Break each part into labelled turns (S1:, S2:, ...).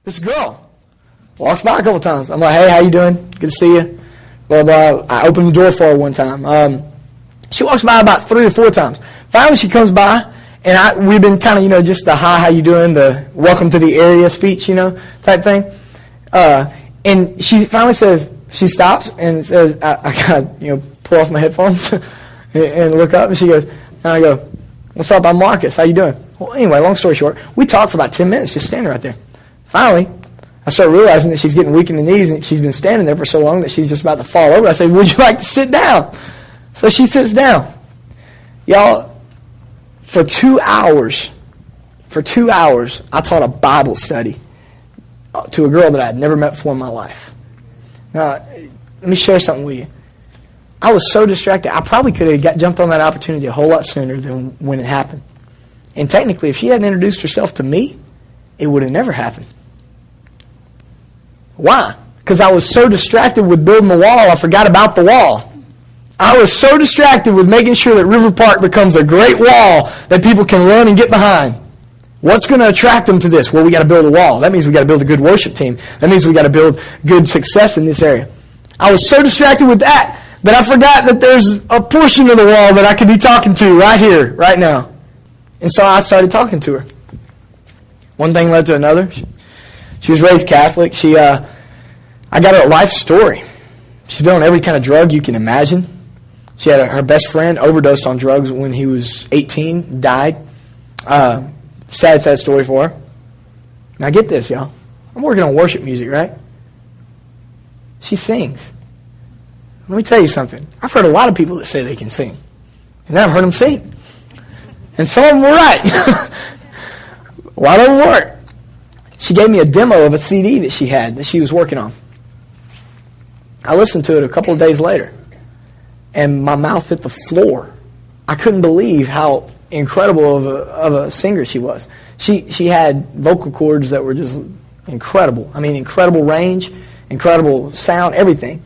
S1: This girl walks by a couple times. I'm like, hey, how you doing? Good to see you. Blah, blah. I opened the door for her one time. She walks by about 3 or 4 times. Finally, she comes by, and we've been kind of, just the hi, how you doing, the welcome to the area speech, type thing. And she finally says, she stops and says, I gotta, pull off my headphones and look up, and she goes, and I go, what's up? I'm Marcus. How you doing? Well, anyway, long story short, we talked for about 10 minutes just standing right there. Finally, I start realizing that she's getting weak in the knees, and she's been standing there for so long that she's just about to fall over. I say, would you like to sit down? So she sits down. Y'all, for 2 hours, I taught a Bible study to a girl that I had never met before in my life. Now, let me share something with you. I was so distracted, I probably could have jumped on that opportunity a whole lot sooner than when it happened. And technically, if she hadn't introduced herself to me, it would have never happened. Why? Because I was so distracted with building the wall, I forgot about the wall. I was so distracted with making sure that Riverpark becomes a great wall that people can run and get behind. What's going to attract them to this? Well, we got to build a wall. That means we got to build a good worship team. That means we got to build good success in this area. I was so distracted with that I forgot that there's a portion of the wall that I could be talking to right here, right now. And so I started talking to her. One thing led to another. She was raised Catholic. I got her a life story. She's been on every kind of drug you can imagine. She had her best friend overdosed on drugs when he was 18, died. Sad story for her. Now get this, y'all. I'm working on worship music, right? She sings. Let me tell you something. I've heard a lot of people that say they can sing. And I've heard them sing. And some of them were right. A lot of them weren't. She gave me a demo of a CD that she had that she was working on. I listened to it a couple of days later. And my mouth hit the floor. I couldn't believe how incredible of a singer she was. She had vocal cords that were just incredible. I mean, incredible range, incredible sound, everything.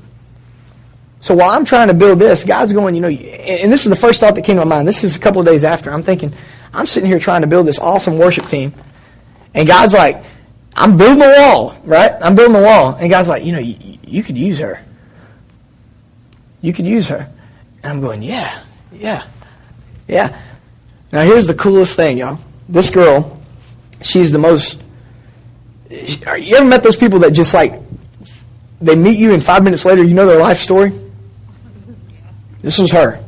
S1: So while I'm trying to build this, God's going, and this is the first thought that came to my mind. This is a couple of days after. I'm thinking, I'm sitting here trying to build this awesome worship team. And God's like, I'm building the wall, right? I'm building the wall. And God's like, you could use her. You could use her. And I'm going, yeah. Now here's the coolest thing, y'all. This girl, she's the most... You ever met those people that just they meet you and 5 minutes later you know their life story? This was her.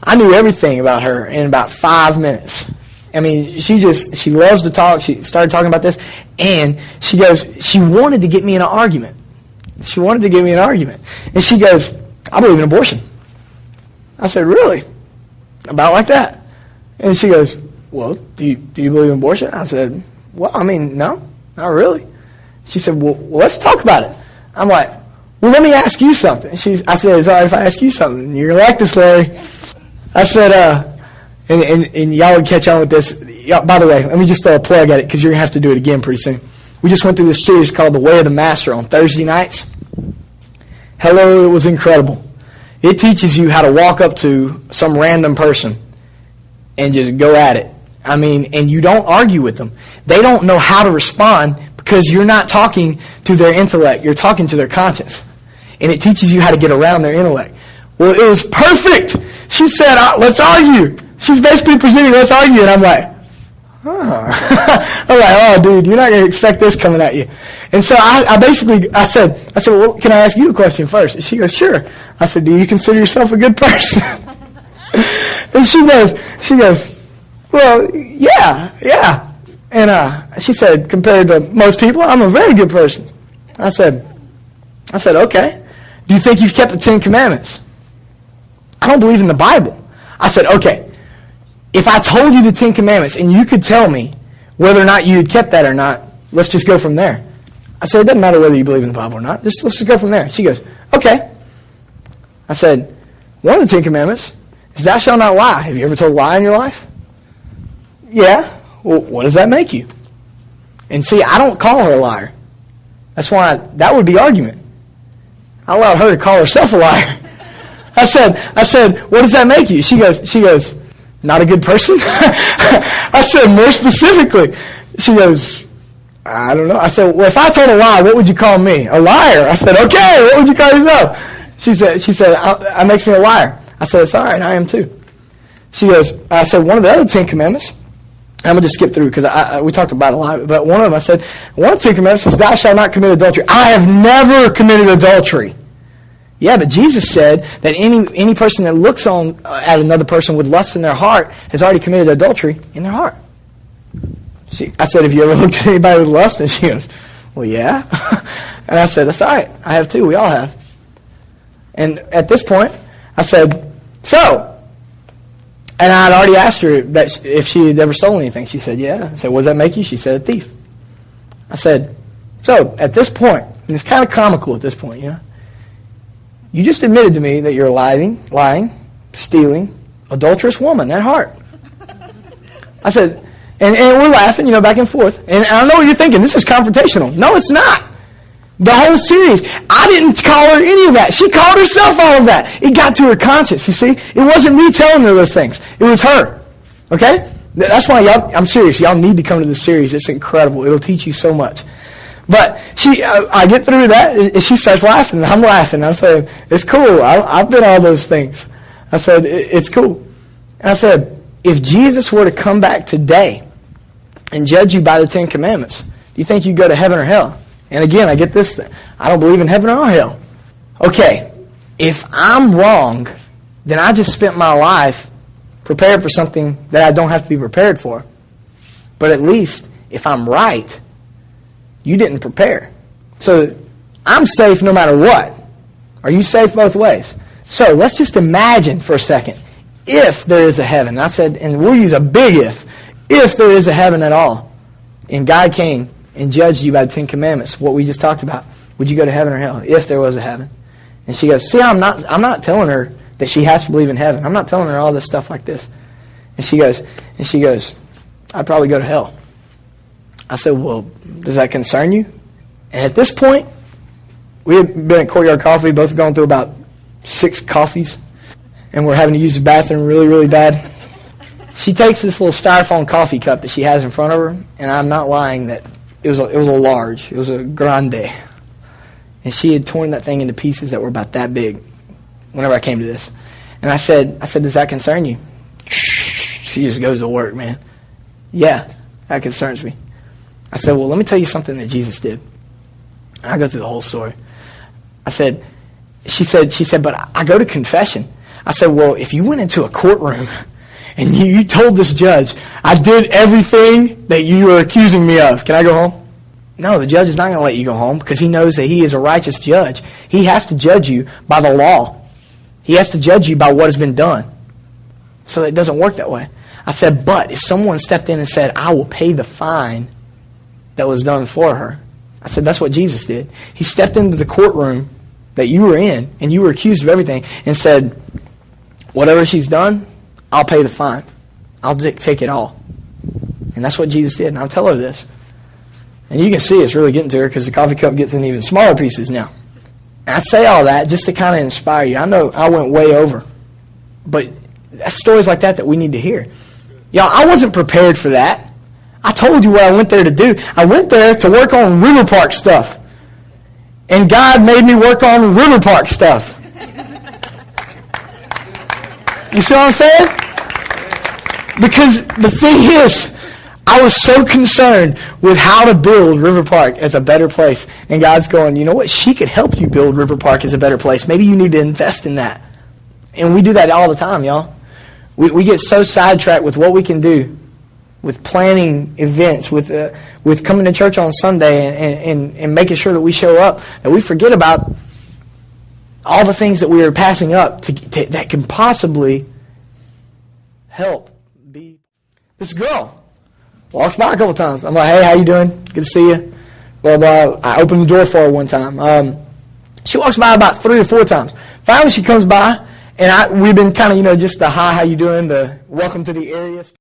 S1: I knew everything about her in about 5 minutes. I mean, she loves to talk. She started talking about this. And she goes, she wanted to get me in an argument. And she goes, I believe in abortion. I said, really? About like that? And she goes, well, do you believe in abortion? I said, well, I mean, no, not really. She said, well, let's talk about it. I'm like, well, let me ask you something. I said, it's all right if I ask you something. You're going to like this, Larry. I said, and y'all would catch on with this. By the way, let me just throw a plug at it because you're going to have to do it again pretty soon. We just went through this series called The Way of the Master on Thursday nights. Hello, it was incredible. It teaches you how to walk up to some random person and just go at it. I mean, and you don't argue with them. They don't know how to respond because you're not talking to their intellect. You're talking to their conscience. And it teaches you how to get around their intellect. Well, it was perfect. She said, let's argue. She's basically presenting, let's argue. And I'm like, oh, dude, you're not going to expect this coming at you. And so I said, well, can I ask you a question first? And she goes, sure. I said, do you consider yourself a good person? And she goes, well, yeah. And she said, compared to most people, I'm a very good person. I said, okay. Do you think you've kept the 10 Commandments? I don't believe in the Bible. I said, okay. If I told you the 10 Commandments and you could tell me whether or not you had kept that or not, let's just go from there. I said, it doesn't matter whether you believe in the Bible or not. Let's just go from there. She goes, okay. I said, one of the 10 Commandments is thou shalt not lie. Have you ever told a lie in your life? Yeah. Well, what does that make you? And see, I don't call her a liar. That's why that would be argument. I allowed her to call herself a liar. I said, what does that make you? She goes, not a good person? I said, more specifically. She goes, I don't know. I said, well, if I told a lie, what would you call me? A liar. I said, okay, what would you call yourself? She said, that makes me a liar. I said, it's all right, I am too. She goes, I said, one of the other 10 commandments, I'm going to just skip through because we talked about it a lot, but one of them, I said, one of the 10 commandments is, thou shalt not commit adultery. I have never committed adultery. Yeah, but Jesus said that any person that looks at another person with lust in their heart has already committed adultery in their heart. I said, have you ever looked at anybody with lust? And she goes, well, yeah. And I said, that's all right. I have too. We all have. And at this point, I said, so. And I had already asked her that if she had ever stolen anything. She said, yeah. I said, what does that make you? She said, a thief. I said, so at this point, and it's kind of comical at this point, you know, you just admitted to me that you're a lying, stealing, adulterous woman at heart. I said, and we're laughing, you know, back and forth. And I know what you're thinking. This is confrontational. No, it's not. The whole series. I didn't call her any of that. She called herself all of that. It got to her conscience, you see. It wasn't me telling her those things. It was her. Okay? That's why I'm serious. Y'all need to come to this series. It's incredible. It'll teach you so much. But I get through that, and she starts laughing, and I'm laughing. I'm saying, it's cool. I've been all those things. I said, it's cool. And I said, if Jesus were to come back today and judge you by the 10 Commandments, do you think you'd go to heaven or hell? And again, I get this thing. I don't believe in heaven or hell. Okay, if I'm wrong, then I just spent my life prepared for something that I don't have to be prepared for. But at least, if I'm right, you didn't prepare. So I'm safe no matter what. Are you safe both ways? So let's just imagine for a second, if there is a heaven. I said, and we'll use a big if there is a heaven at all, and God came and judged you by the 10 Commandments, what we just talked about, would you go to heaven or hell if there was a heaven? And she goes, see, I'm not telling her that she has to believe in heaven. I'm not telling her all this stuff like this. And she goes, I'd probably go to hell. I said, well, does that concern you? And at this point, we had been at Courtyard Coffee, both gone through about 6 coffees, and we're having to use the bathroom really, really bad. She takes this little styrofoam coffee cup that she has in front of her, and I'm not lying that it was a large. It was a grande. And she had torn that thing into pieces that were about that big whenever I came to this. And I said, does that concern you? She just goes to work, man. Yeah, that concerns me. I said, well, let me tell you something that Jesus did. And I go through the whole story. She said, but I go to confession. I said, well, if you went into a courtroom and you told this judge, I did everything that you are accusing me of, can I go home? No, the judge is not going to let you go home because he knows that he is a righteous judge. He has to judge you by the law. He has to judge you by what has been done. So it doesn't work that way. I said, but if someone stepped in and said, I will pay the fine that was done for her. I said, that's what Jesus did. He stepped into the courtroom that you were in, and you were accused of everything, and said, whatever she's done, I'll pay the fine. I'll take it all. And that's what Jesus did, and I'll tell her this. And you can see it's really getting to her because the coffee cup gets in even smaller pieces now. And I say all that just to kind of inspire you. I know I went way over, but that's stories like that we need to hear. Y'all, I wasn't prepared for that. I told you what I went there to do. I went there to work on Riverpark stuff. And God made me work on Riverpark stuff. You see what I'm saying? Because the thing is, I was so concerned with how to build Riverpark as a better place. And God's going, you know what? She could help you build Riverpark as a better place. Maybe you need to invest in that. And we do that all the time, y'all. We get so sidetracked with what we can do, with planning events, with coming to church on Sunday and making sure that we show up, that we forget about all the things that we are passing up that can possibly help be. This girl walks by a couple times. I'm like, hey, how you doing? Good to see you. Blah, blah. I opened the door for her one time. She walks by about 3 or 4 times. Finally, she comes by, and we've been kind of, just the hi, how you doing, the welcome to the area.